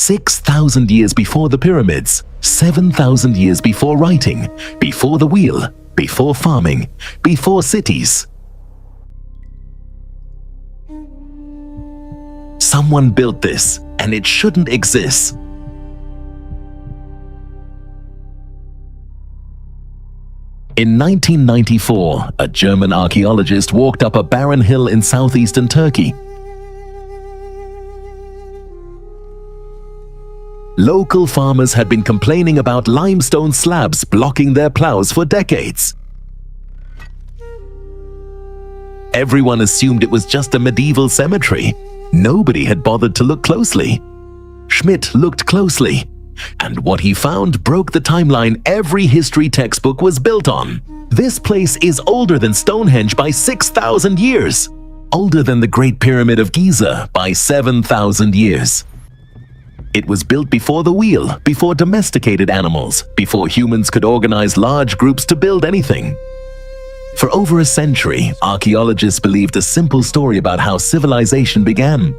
6,000 years before the pyramids, 7,000 years before writing, before the wheel, before farming, before cities. Someone built this, and it shouldn't exist. In 1994, a German archaeologist walked up a barren hill in southeastern Turkey. Local farmers had been complaining about limestone slabs blocking their plows for decades. Everyone assumed it was just a medieval cemetery. Nobody had bothered to look closely. Schmidt looked closely, and what he found broke the timeline every history textbook was built on. This place is older than Stonehenge by 6,000 years, older than the Great Pyramid of Giza by 7,000 years. It was built before the wheel, before domesticated animals, before humans could organize large groups to build anything. For over a century, archaeologists believed a simple story about how civilization began.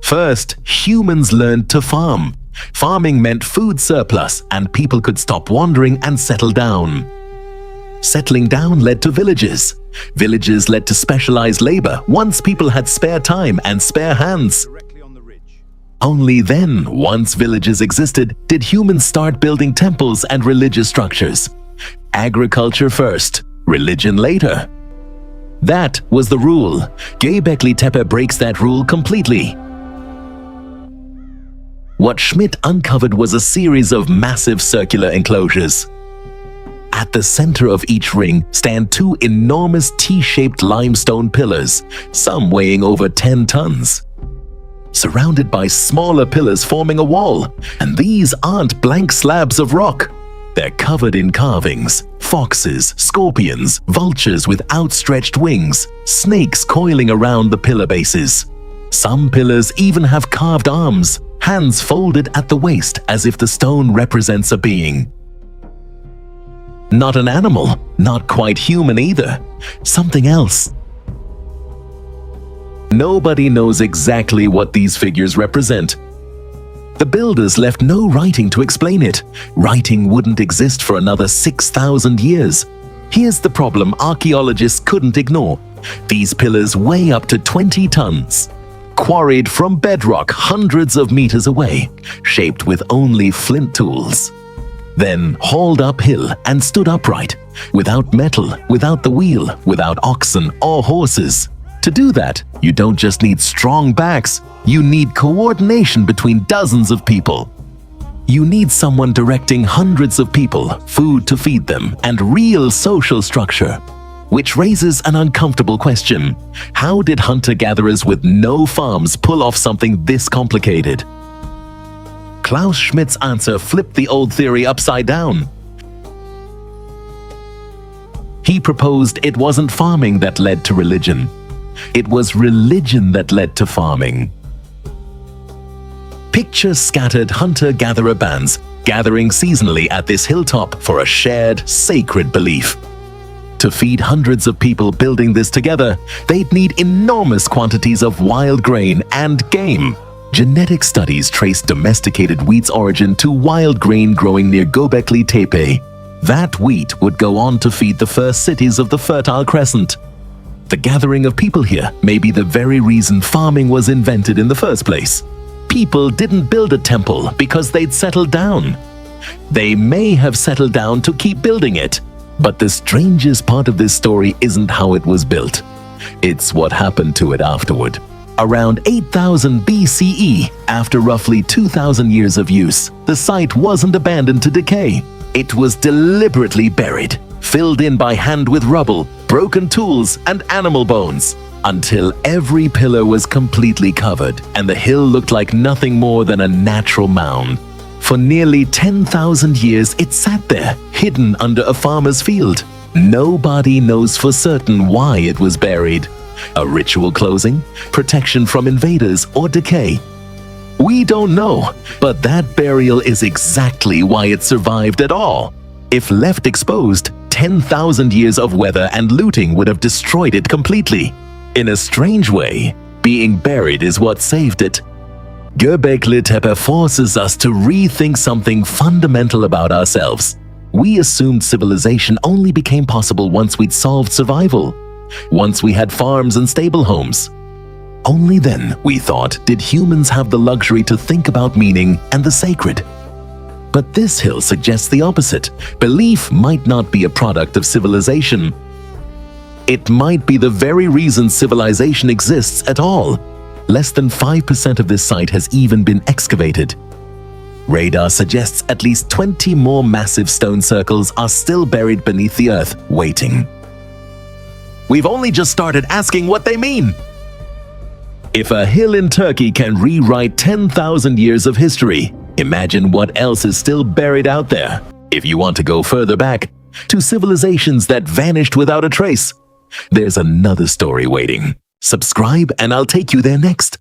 First, humans learned to farm. Farming meant food surplus, and people could stop wandering and settle down. Settling down led to villages. Villages led to specialized labor once people had spare time and spare hands. Only then, once villages existed, did humans start building temples and religious structures. Agriculture first, religion later. That was the rule. Göbekli Tepe breaks that rule completely. What Schmidt uncovered was a series of massive circular enclosures. At the center of each ring stand two enormous T-shaped limestone pillars, some weighing over 10 tons. Surrounded by smaller pillars forming a wall, and these aren't blank slabs of rock. They're covered in carvings, foxes, scorpions, vultures with outstretched wings, snakes coiling around the pillar bases. Some pillars even have carved arms, hands folded at the waist as if the stone represents a being. Not an animal, not quite human either. Something else. Nobody knows exactly what these figures represent. The builders left no writing to explain it. Writing wouldn't exist for another 6,000 years. Here's the problem archaeologists couldn't ignore. These pillars weigh up to 20 tons. Quarried from bedrock hundreds of meters away, shaped with only flint tools. Then hauled uphill and stood upright, without metal, without the wheel, without oxen or horses. To do that, you don't just need strong backs, you need coordination between dozens of people. You need someone directing hundreds of people, food to feed them, and real social structure. Which raises an uncomfortable question. How did hunter-gatherers with no farms pull off something this complicated? Klaus Schmidt's answer flipped the old theory upside down. He proposed it wasn't farming that led to religion. It was religion that led to farming. Picture scattered hunter-gatherer bands gathering seasonally at this hilltop for a shared, sacred belief. To feed hundreds of people building this together, they'd need enormous quantities of wild grain and game. Genetic studies traced domesticated wheat's origin to wild grain growing near Göbekli Tepe. That wheat would go on to feed the first cities of the Fertile Crescent. The gathering of people here may be the very reason farming was invented in the first place. People didn't build a temple because they'd settled down. They may have settled down to keep building it, but the strangest part of this story isn't how it was built. It's what happened to it afterward. Around 8000 BCE, after roughly 2,000 years of use, the site wasn't abandoned to decay. It was deliberately buried, filled in by hand with rubble, broken tools, and animal bones, until every pillar was completely covered and the hill looked like nothing more than a natural mound. For nearly 10,000 years, it sat there, hidden under a farmer's field. Nobody knows for certain why it was buried. A ritual closing, protection from invaders, or decay. We don't know, but that burial is exactly why it survived at all. If left exposed, 10,000 years of weather and looting would have destroyed it completely. In a strange way, being buried is what saved it. Göbekli Tepe forces us to rethink something fundamental about ourselves. We assumed civilization only became possible once we'd solved survival, once we had farms and stable homes. Only then, we thought, did humans have the luxury to think about meaning and the sacred. But this hill suggests the opposite. Belief might not be a product of civilization. It might be the very reason civilization exists at all. Less than 5% of this site has even been excavated. Radar suggests at least 20 more massive stone circles are still buried beneath the earth, waiting. We've only just started asking what they mean. If a hill in Turkey can rewrite 10,000 years of history, imagine what else is still buried out there. If you want to go further back, to civilizations that vanished without a trace, there's another story waiting. Subscribe and I'll take you there next.